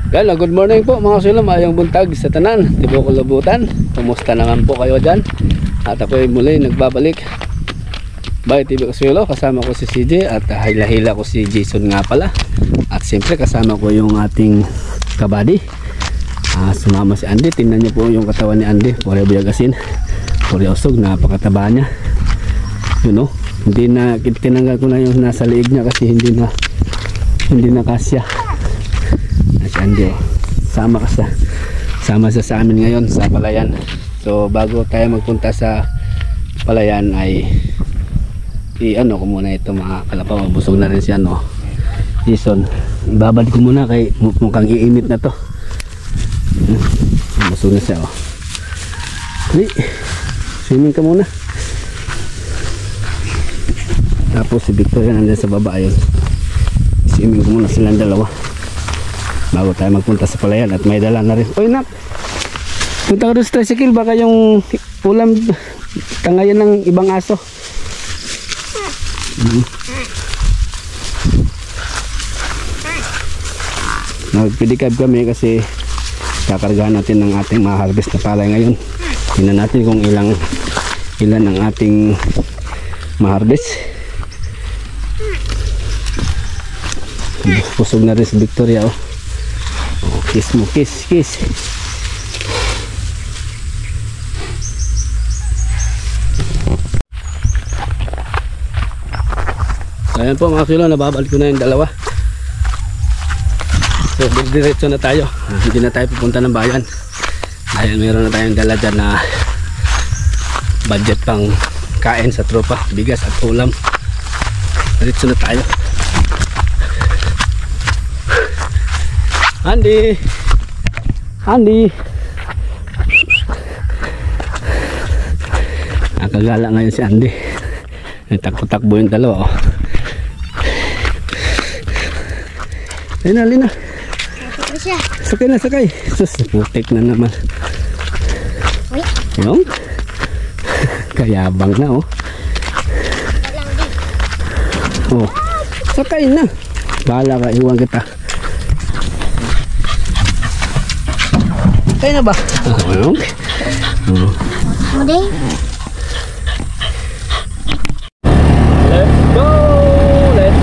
Good morning po mga kasulo, mayong buntag sa tanan, tibok labutan. Kumusta naman po kayo dyan? At ako ay muli nagbabalik by TV Kasulo. Kasama ko si CJ at hila-hila ko si Jason nga pala. At siyempre kasama ko yung ating kabady. Sumama si Andy. Tingnan niyo po yung katawan ni Andy. Pure buyagasin, pure usog, napakataba niya. Yun o, hindi na, tinanggal ko na yung nasa liig niya kasi hindi na kasya. Si Andy, sama sa amin ngayon sa Palayan. So bago tayo magpunta sa Palayan ay i-ano ko muna ito mga kalapaw. Busog na rin si Jason. Ibabad ko muna kay mukhang iinit na to. Busog na siya swimming ka muna. Tapos si Victoria nandiyan sa baba. Ayun, swimming ko muna silang dalawa bago tayo magpunta sa Palayan. At may dala na rin. Oy nak, punta ka doon sa tricycle, baka yung ulam tangayan ng ibang aso. Nagpidikab kami kasi kakargahan natin ng ating ma-harvest na palay ngayon. Tingnan natin kung ilan ang ating ma-harvest. Pusog na rin si Victoria kiss mo, kiss. Ayan po mga kasulo, nababalik ko na yung dalawa. So diretso na tayo. Hindi na tayo pupunta ng bayan dahil meron na tayong dala dyan na budget pang kain sa tropa, bigas at ulam. Diretso na tayo. Andy, nakagala ngayon si Andy. Takbo-takbo yung dalawa Lina sakay. Sus, putik na naman. Yung kayabang na sakay na, bahala ka, iwan kita. Kaya na ba? Let's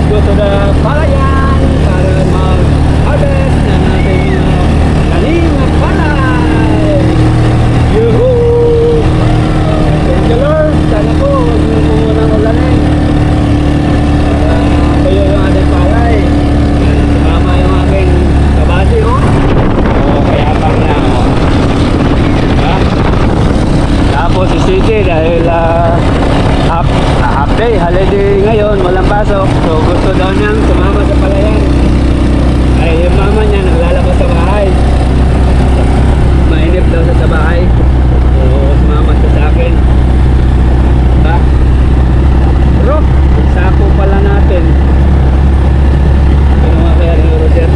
go to the Palayan para mag-harvest na natin tanim na palay. Yuhuu! Thank you Lord, sana po huwag nyo po munang ulanin. Tuyo yung ating palay. Sumama yung aking kabady kaya pang na tapos si CJ dahil half day, holiday ngayon, walang pasok. So gusto daw niyang sumama sa Palayan. Ay yung mama niya naglalabas sa bahay, mainip daw sa bahay. So sumama siya sa akin. Pero sako pala natin. Kinuha kaya ni Roger?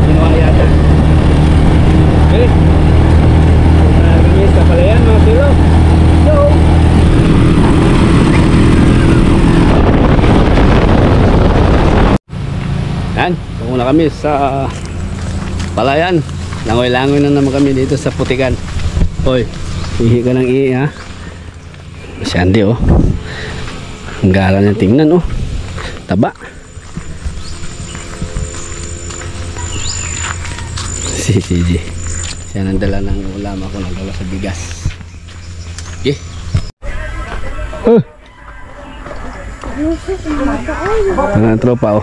Kinuha yata. Okay, kami sa Palayan mga kilo. So yan, tungo na kami sa Palayan. Langoy-langoy na naman kami dito sa putikan. Hoy, ihi ka ng ihi ha. Si Andy ang gara niya, tingnan taba. Si CJ siya nandala ng ulam, ako nagdala sa bigas. Okay. Ang tropa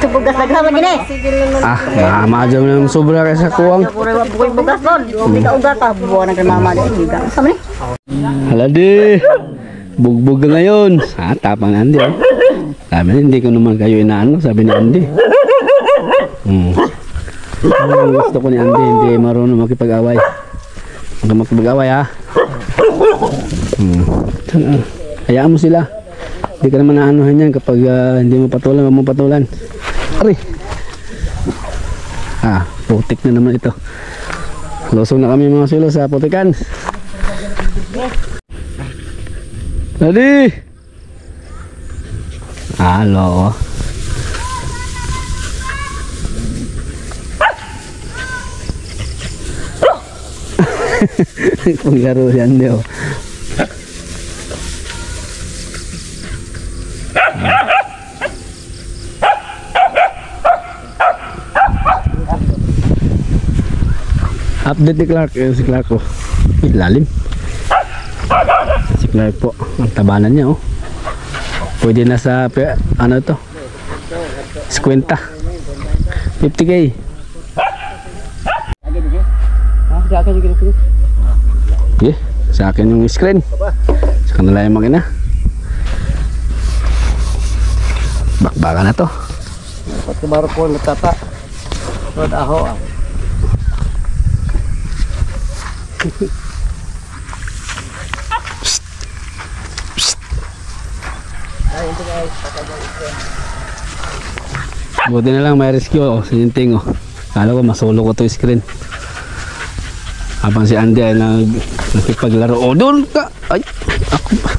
bugas naglaman gini. Maadyo na yung sobra kaya sa kuwang. Bukoy bugas doon. Hindi ka ugat pa. Buwan ng mama din. Sama ni. Haladi. Bugbog ka ngayon. Tapang na Andy. Sabi niya, hindi ko naman kayo inaano. Sabi ni Andy. Gusto ko ni Andy, hindi marunong makipag-away. Huwag ka makipag-away ha. Hayaan mo sila. Hindi ka naman naanuhan yan kapag hindi mo patulan, huwag mo patulan. Ari. Putik na naman ito. Lusong na kami mga silo sa putikan. Ready? Halo. Paglaro yan daw. Update ni Clark, si Clark ko. Lalim. Si Clark po, ang tabanan niya oh. Pwede na sa ano to? 50. 50k. Okay, sa akin yung screen. Sa kanila yung makina. Bakbaka na to. Pati baru po natata. Rod aho ah. Buti na lang may rescue oh, sinunting oh. Kala ko masolo ko to screen. Habang si Andy ay nagkipaglaro. Oh, doon ka. Ay, ako pa.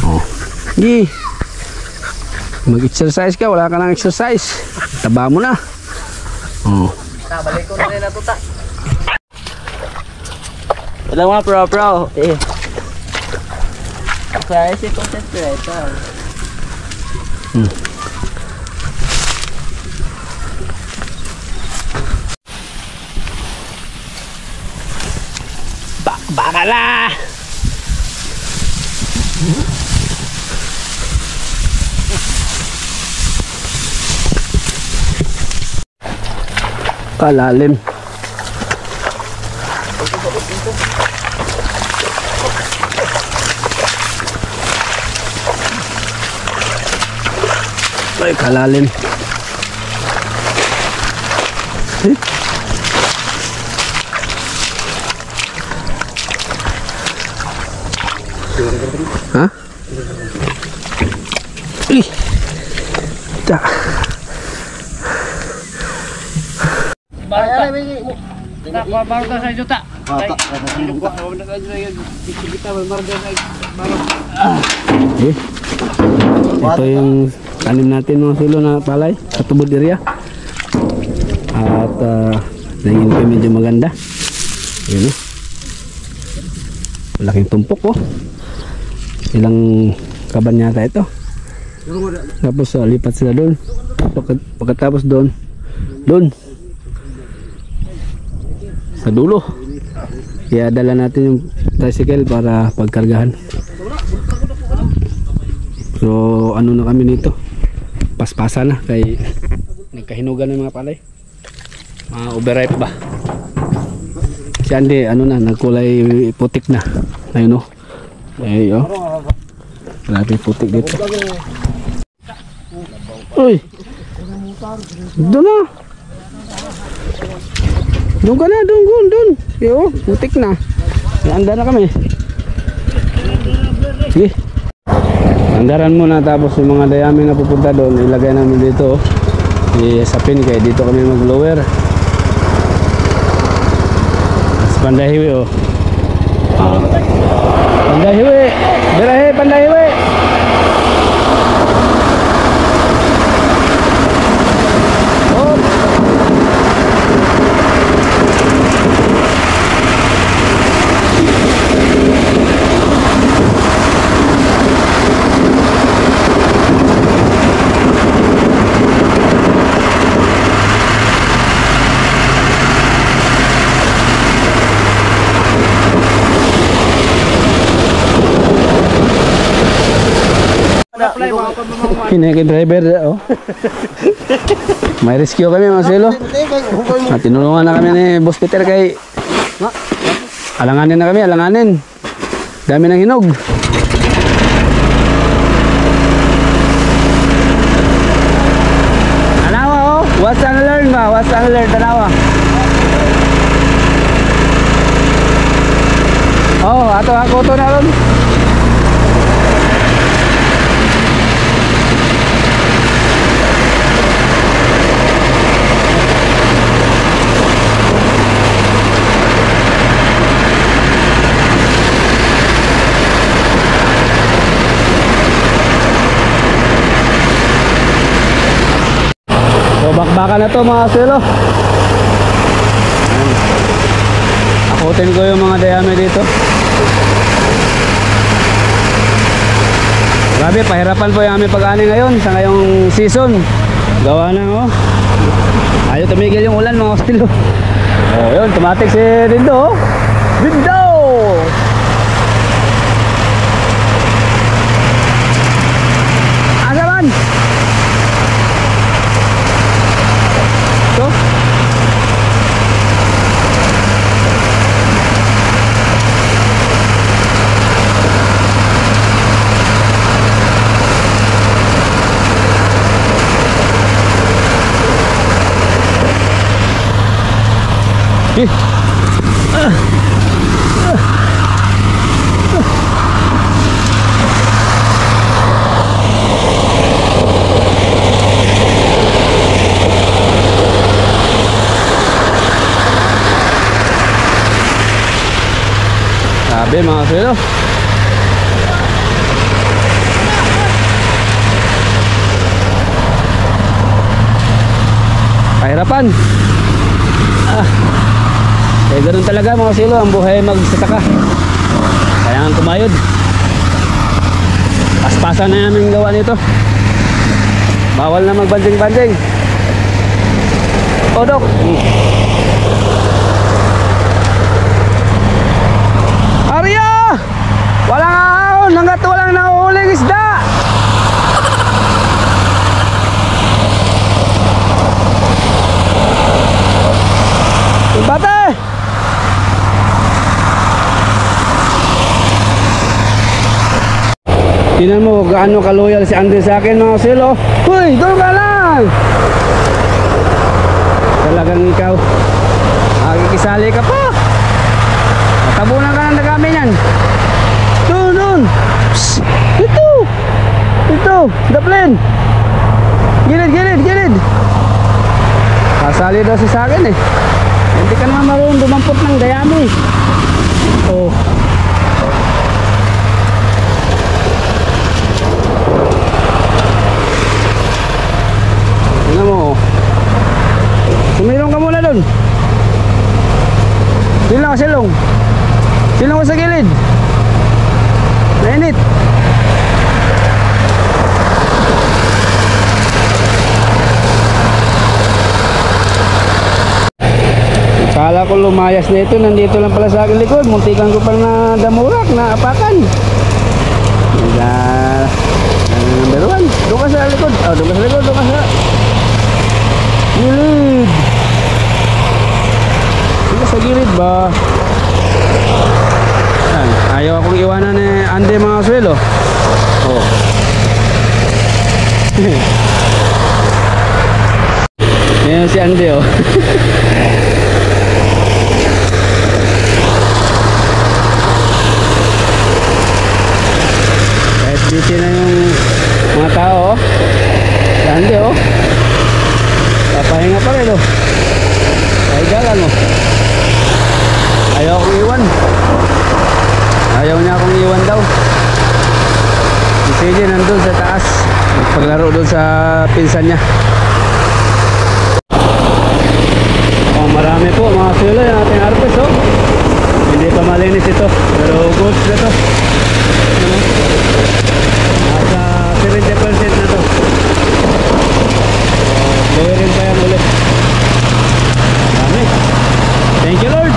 Oh. Gi. Mag-exercise ka, wala ka nang exercise. Taba mo na. Oh. Balik ko na rin natuta. Wala mga pro. Eh. Kaya si concentrate. Baka na. Kalalim. Ay, kalalim. Ha? Ih. Tak. Baru ka sa juta. Ito yung tanim natin mga silo na palay sa tubod area. At nangin ko medyo maganda. Yun oh. Malaking tumpok oh. Ilang kaban yata ito. Tapos lipat sila doon. Pagkatapos doon sa dulo. Kaya dala natin yung tricycle para pagkargahan. So ano na kami nito, paspasa na kay nagkahinugan ng mga palay, mga overripe ba. Si Andy ano na, nagkulay putik na. Ayun oh. Ay oh. Grabe putik dito. Uy. Doon na. Doon ka na, doon. Yo, putik na. Anda na kami. Sige. Andaran muna, tapos yung mga dayami na pupunta doon, ilagay namin dito. I-sapin kaya dito kami mag-lower. Pandahiwi oh. Pandahiwi. Birahe pandahiwi. Oh. Kinaikin driver oh. May rescue kami mga silo. At tinulungan na kami ni Boss Peter kay alanganin na kami, alanganin. Dami ng hinog. Tanawa oh, what's and learn ba? What's and learn, tanawa. Oh, ato ako to na ron. baka na to mga suelo. Akutin ko yung mga dayami dito. Grabe, pahirapan po yung aming pag-ani ngayon sa ngayong season. Gawa na oh. Ayaw tumigil yung ulan mga suelo. Oh, yun, tumatik si Dindo. Dindo! Asa man? Ito? Sabi mga suelo. Pahirapan. Eh ganun talaga mga suelo ang buhay magsasaka. Kailangan kumayod. Paspasan na namin gawa nito. Bawal na magbanding-banding. O Dok. Arya! Walang ahon hanggat walang nahuhuling isda. Bate! Tingnan mo gaano ka-loyal si Andre sa akin mga silo. Hoy, doon ka lang! Talagang ikaw. Makikisali ka pa. Tabunan ka ng dagami yan. Doon! Psst! Ito! Ito! Daplin! Gilid! Kasali daw si sa akin eh. Hindi ka naman marunong dumampot ng dayami. Oh. Tingnan mo. Sumilong ka muna dun. Silong ka silong. Silong ka sa gilid. Mainit. Kala ko lumayas na ito, nandito lang pala sa aking likod. Muntikan ko pang na damurak, na apakan. Number 1. Doon ka sa likod. Oh, doon ka sa likod, doon ka sa gilid. Doon ka sa gilid ba? Yan. Ayaw akong iwanan ni Ande mga suelo. Oh. Yan si Ande oh. Busy na yung mga tao oh. Gande oh. Papahinga pa rin oh. Pahiga lang oh. Ayaw akong iwan. Ayaw niya akong iwan daw. Si CJ nandun sa taas. Paglaro dun sa pinsan niya. Oh, marami po mga suelo yung ating harvest oh. Hindi pa malinis ito. Pero good na ito. Nasa 70% na to. Gawin pa yan ulit. Dami. Thank you Lord.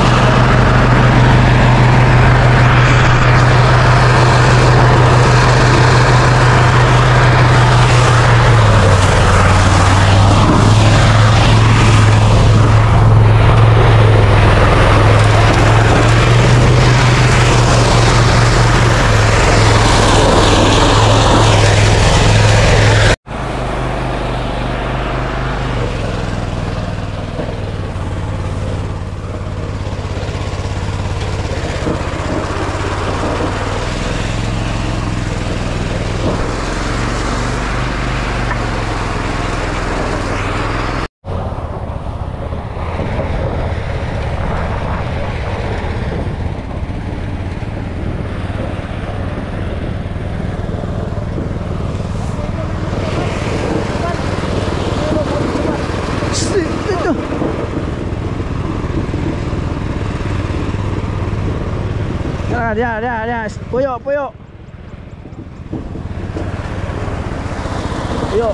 Diyan, diyan, diyan. Puyo, puyo. Puyo.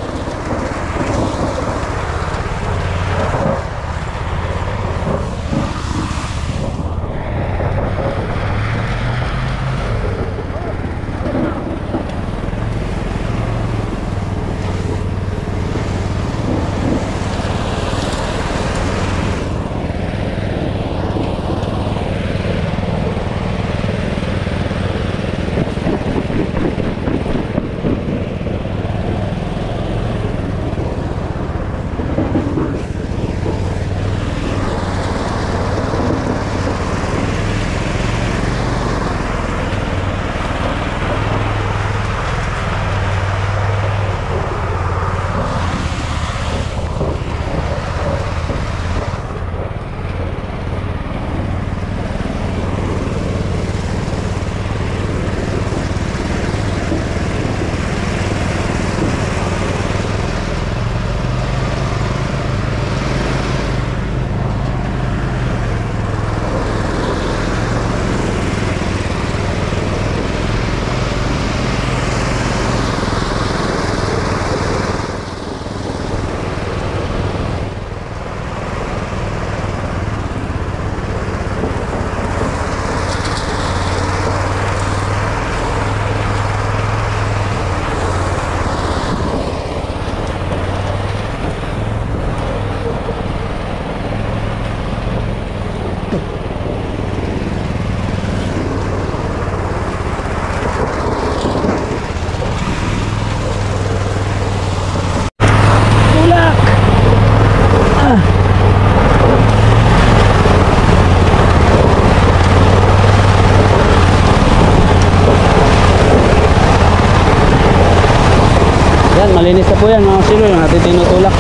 Malinis na po yan mga silo, yung ating tinutulak.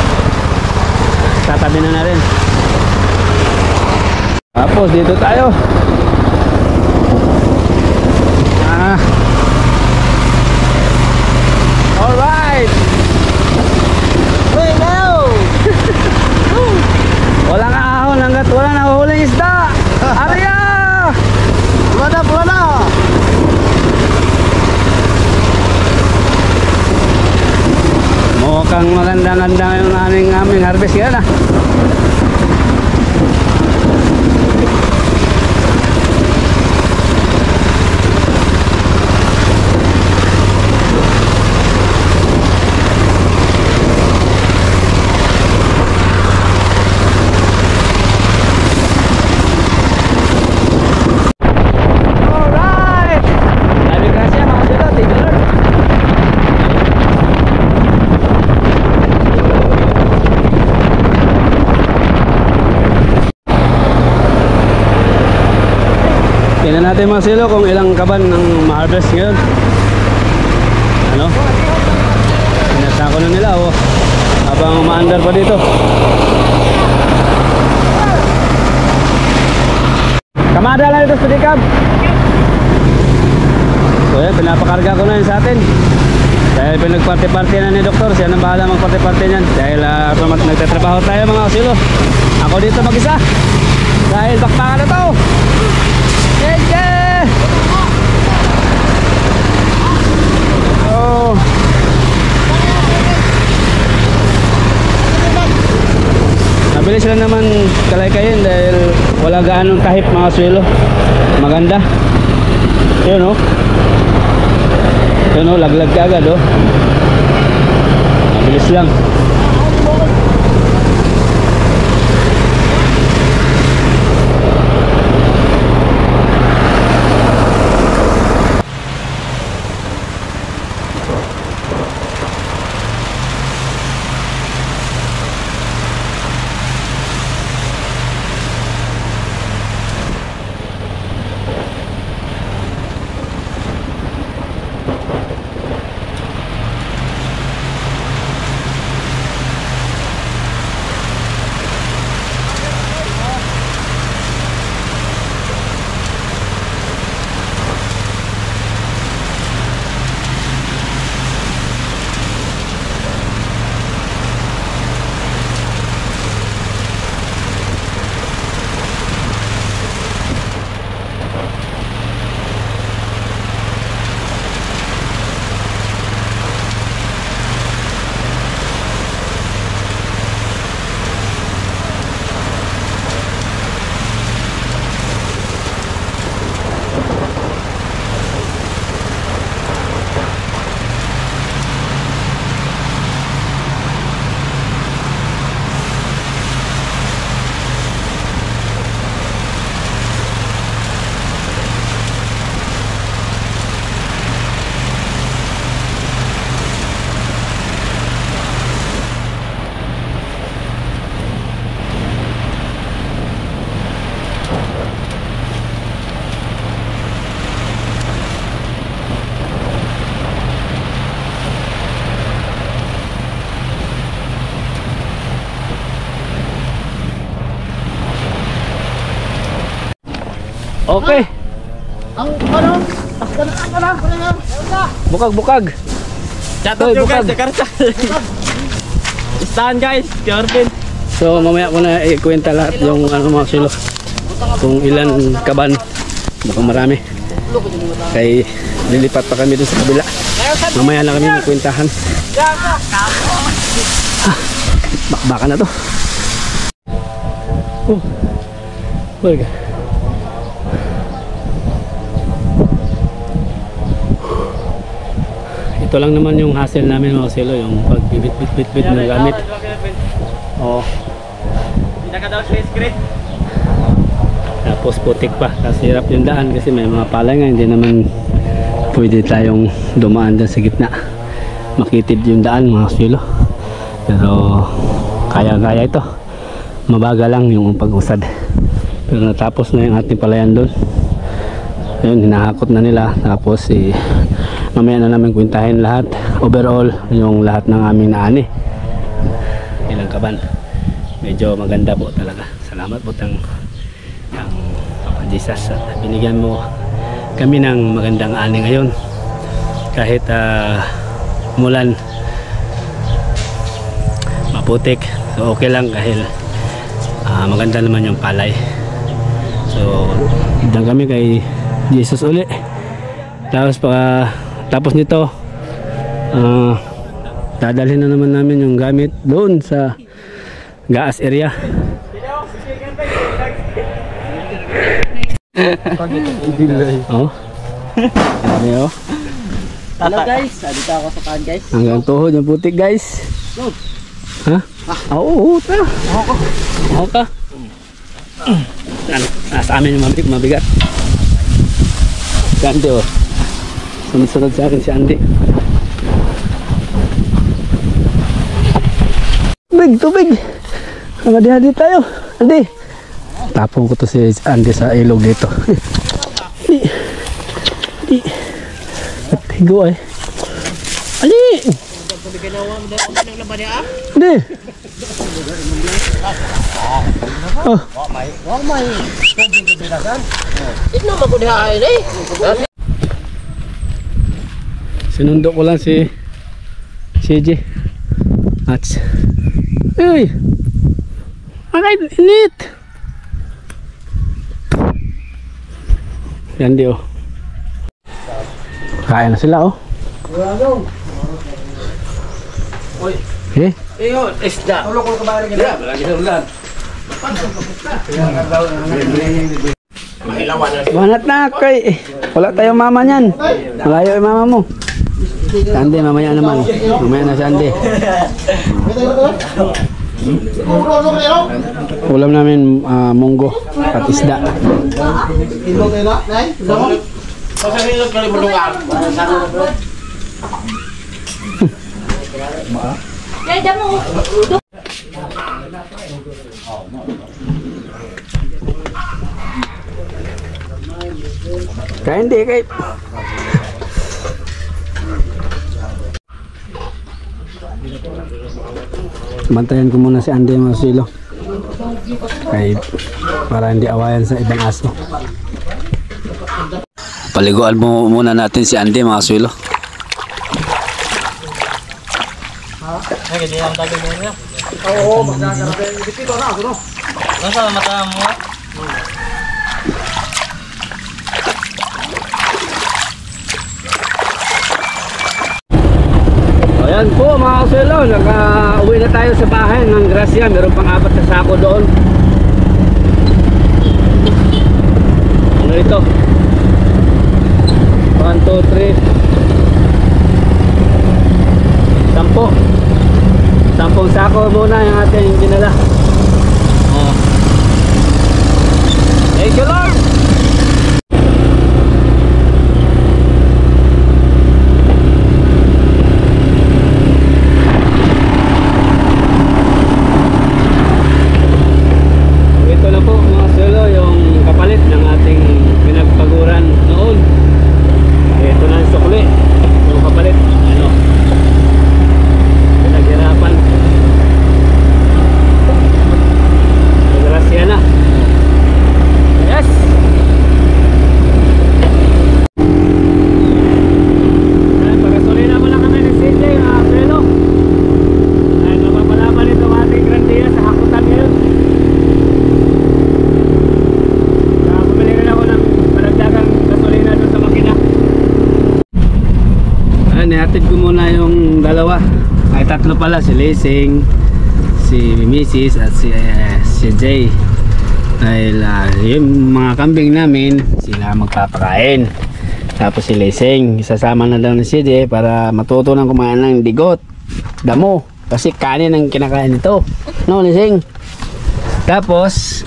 Tatabi na rin. Tapos dito tayo. Alright. Wait, now! Walang ahon hanggat walang nahuhuling isda. Arya! Buwan na! Mukhang maganda-ganda yung aming harvest yan ah. Alright! Sabi kasi mga sila, tignan. Tingnan natin mga silo kung ilang kaban ng ma-harvest ngayon. Ano? Pinasako na nila oh. Habang umaandar pa dito. Kamada lang ito sa dikab. So yan, pinapakarga ko na yun sa atin. Dahil pinagparte-parte na ni doktor, siya na bahala magparte-parte niyan. Dahil nagtatrabaho tayo mga silo. Ako dito mag-isa. Dahil bakbakan na to. Yeah! Oh. Nabilis lang naman kalay-kayin dahil wala gaanong tahip mga swelo. Maganda. Yun oh. Yun oh, laglag ka agad oh. Nabilis lang. Okay. Ang ano? Bukag. Shoutout Hoy, nyo guys, bukag. Jakarta. Istahan guys, Jordan. So mamaya ko na ikwenta lahat yung ano mga silo. Kung ilan kaban. Baka marami. Kay lilipat pa kami dun sa kabila. Mamaya na kami magkwentahan. Bakbakan na to. Welga. Ito lang naman yung hassle namin mga silo, yung pagbibit-bit-bit ng gamit. Oo. Pinaka daw sa screen. Tapos putik pa, kasi hirap yung daan kasi may mga palay nga, hindi naman pwede tayong dumaan dyan sa gitna. Makitid yung daan mga silo. Pero kaya-kaya ito. Mabaga lang yung pag-usad. Pero natapos na yung ating palayan doon. Ayun, hinahakot na nila. Tapos mamaya na namin kwentahin lahat. Overall, yung lahat ng aming naani. Ilang kaban. Medyo maganda po talaga. Salamat po ng Papa Jesus at binigyan mo kami ng magandang ani ngayon. Kahit mulan, maputik, so okay lang dahil maganda naman yung palay. So dyan kami kay Jesus uli. Tapos nito dadalhin na naman namin yung gamit doon sa gaas area. Oh. Ano? Hello guys, dito ako sa kaan guys. Hanggang tuhod yung putik guys. Ha? Oo, tara. Ako ka. Nasa amin yung mabigat. Si Andy oh. Sunod sa akin si Andy. Tubig. Hadi tayo. Andy. Tapong ko to si Andy sa ilog dito. Di. Tigo ay. Ali. Di. Oh. Sinundo ko lang si CJ. Ats. Uy. Alright, init. Yan di oh. Kain na sila oh. Eh? Iyo, isda. Yeah, malagi sa ulan. Banat na kay wala tayong mama niyan. Malayo yung mama mo. Sande mamaya naman. Mamaya na sande. Ulam namin munggo at isda. Kaya hindi kay bantayan ko muna si Andy mga silo kay para hindi awayan sa ibang aso. Paliguan mo muna natin si Andy mga silo. Ay, hindi ang tagal mo niya. Oo, magkakaroon. Dito na ako, no? Nasa mata mo? Ayan po mga kaselo, naka-uwi na tayo sa bahay ng Gracia. Meron pang 4 na sako doon. Ano ito? 1, 2, 3 10 sako muna yung ating ginala. Oh. Thank you Lord! Ihatid ko muna yung dalawa. Ay tatlo pala, si Lacing, si Mrs. at si Jay. Dahil yung mga kambing namin, sila magpapakain. Tapos si Lacing, isasama na daw ni si Jay para matuto ng kumain ng digot, damo. Kasi kanin ang kinakain nito. No, Lacing? Tapos,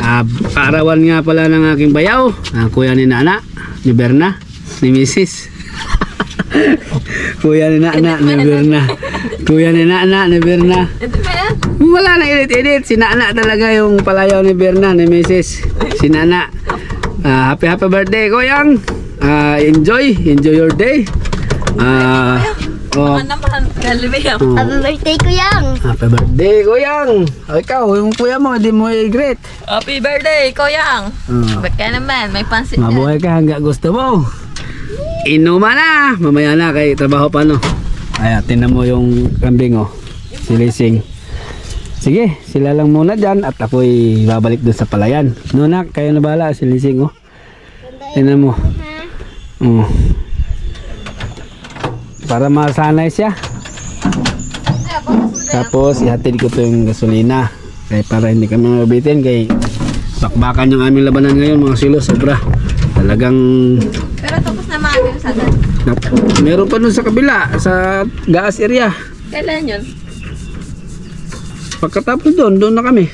kaarawan nga pala ng aking bayaw, kuya ni Nana, ni Berna, ni Mrs. Kuya ni Nana, ni Berna. Kuya ni Nana, ni Berna. Ito ba yan? Wala na edit-edit. Si Nana talaga yung palayaw ni Berna, ni Mrs. Si Nana. Happy birthday, Kuyang. Enjoy your day. Ano naman? Galibiyam. Happy birthday, Kuyang! Happy birthday, Kuyang. Ikaw, yung kuya mo, hindi mo i-greet. Happy birthday, Koyang. Ba't ka naman? May pansit na. Mabuhay ka hanggang gusto mo. Inuman na. Mamaya na kay trabaho pa, no? Ay, tinan mo yung kambing, oh. Si Lacing. Sige, sila lang muna dyan at ako'y babalik dun sa palayan. Nunak, kayo na bahala, si Lacing, oh. Tinan mo. Para masanay siya. Tapos, ihatid ko to yung gasolina. Kaya para hindi kami mabitin, kay bakbakan yung aming labanan ngayon, mga silo, sobra. Talagang Pero tapos naman yung sagat. meron pa dun sa kabila, sa gas area. Kailan yun? Pagkatapos doon na kami.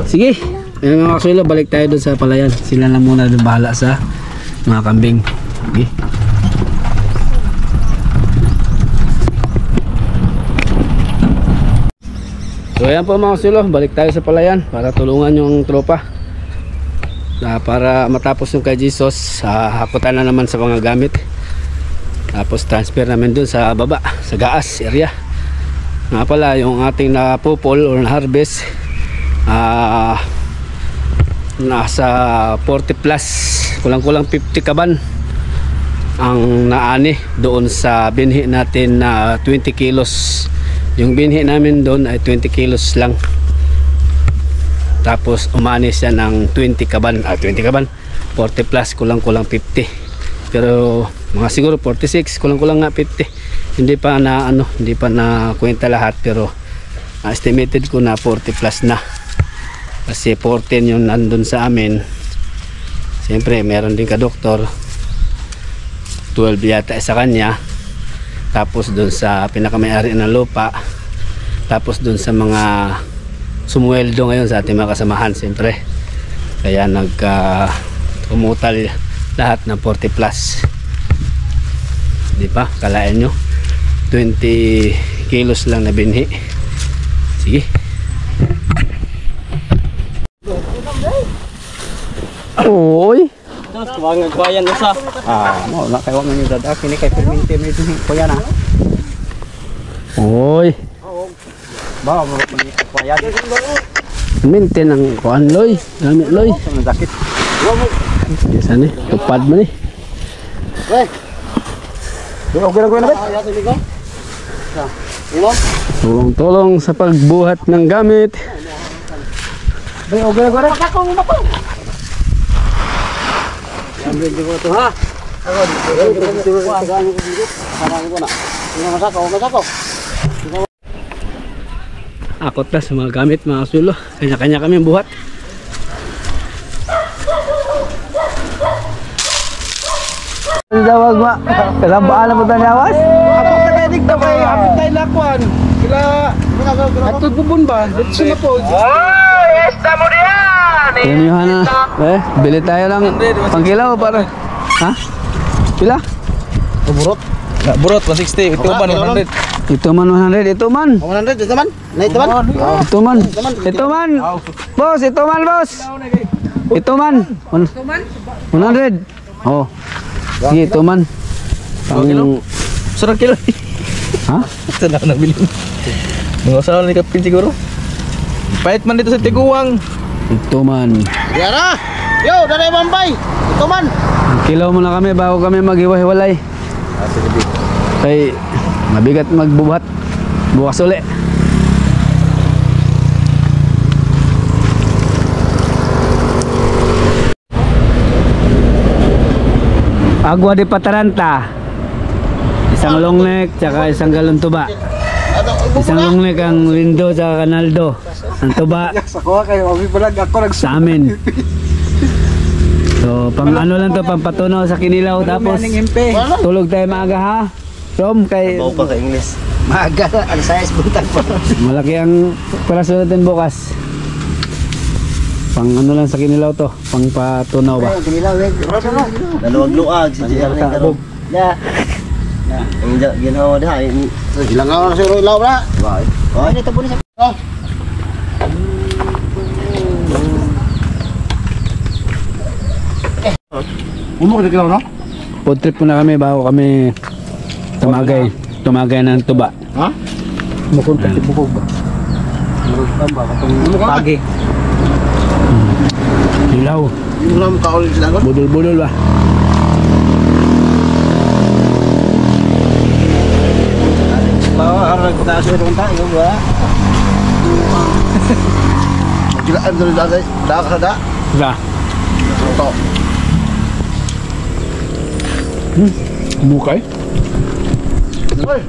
Sige, mga kasulo, balik tayo doon sa palayan. Sila lang muna doon bahala sa mga kambing. Sige. So ayan po mga kasulo, balik tayo sa palayan para tulungan yung tropa. Para matapos yung kay Jesus, hakutan na naman sa mga gamit. Tapos transfer namin dun sa baba, sa gaas area. Nga pala yung ating napupol or na-harvest, nasa 40 plus, kulang-kulang 50 kaban ang naani doon sa binhi natin na 20 kilos. Yung binhi namin doon ay 20 kilos lang. Tapos umani siya ng 20 kaban, 20 kaban, 40 plus, kulang-kulang 50. Pero mga siguro 46, kulang-kulang nga 50. Hindi pa na kwenta lahat, pero estimated ko na 40 plus na. Kasi 14 yung nandun sa amin. Siyempre, meron din ka doktor. 12 yata sa kanya. Tapos dun sa pinakamayari ng lupa. Tapos dun sa mga sumuweldo ngayon sa ating mga kasamahan, siyempre. Kaya umutal lahat ng 40 plus. Di ba? Kalain nyo 20 kilos lang na binhi. Sige. Oy. Kumangan ko yan isa. Mo na kay wang ni dadak kini kay perminti may duhi ko yan Oy. Ba mo ko yan. Mintin ang kuan loy. Gamit loy. Ang sakit. Biasa ni, tupad mo ni. Okay lang ko na bet. Tulong-tulong sa pagbuhat ng gamit. Bay okay lang ko na. Pakakong mo ko. Ambil di ko to ha. Akot na sa mga gamit, mga kasulo. Kanya-kanya kami buhat. Dawag ma. Kalambaan na mo tanyawas? Ako tagadig daw kay apit tayo lakwan. Kila ato bubun ba? Dito na po. Yan yung hana. Bili tayo lang pangkilaw para. Ha? Pila? Burot. Burot 160. Ito ba 100? Ito man 100. Ito man. 100 ito man. Na ito man. Ito man. Ito man. Boss, ito man, boss. Ito man. 100. Oh. Sige, ito man. Sarang kilo. Ha? Saan ako nabili? Mga usawa ni Kapin siguro. Pahit man dito sa Tiguang. Ito man. Yara! Yo, daray Mambay! Ito man! Kilaw muna kami bago kami maghiwa-hiwalay. Kay mabigat magbuhat. Bukas uli. Agua de Pataranta. Isang long neck, tsaka isang galon tuba. Isang long neck ang Lindo tsaka Kanaldo. Ang tuba Sa kuha kayo, abi palag ako sa amin. So, pang ano lang to, pang patunaw sa kinilaw. Tapos, tulog tayo maaga ha. From kay Bawa pa ka English. Maaga, ang size buntag pa. malaki ang paraso natin bukas. Pang ano lang sa kinilaw to, pang patunaw ba? Kinilaw, Naluwag-luwag si JR na karoon. Ya. Ang ginawa diha. Ilang araw na siro ilaw na. Oh, ini tabo ni sa. Umok na kilaw no? Food trip muna kami bago kami tumagay ng tuba. Ha? Mukul ka bukog ba. Pagi. Ilaw, Yung lang kaul sila no? budol-budol ba? Bawa arang kita sa itong tayo ba. Magkilaan doon dagay. Daga da. Diba? Ito. Bukay? Oy.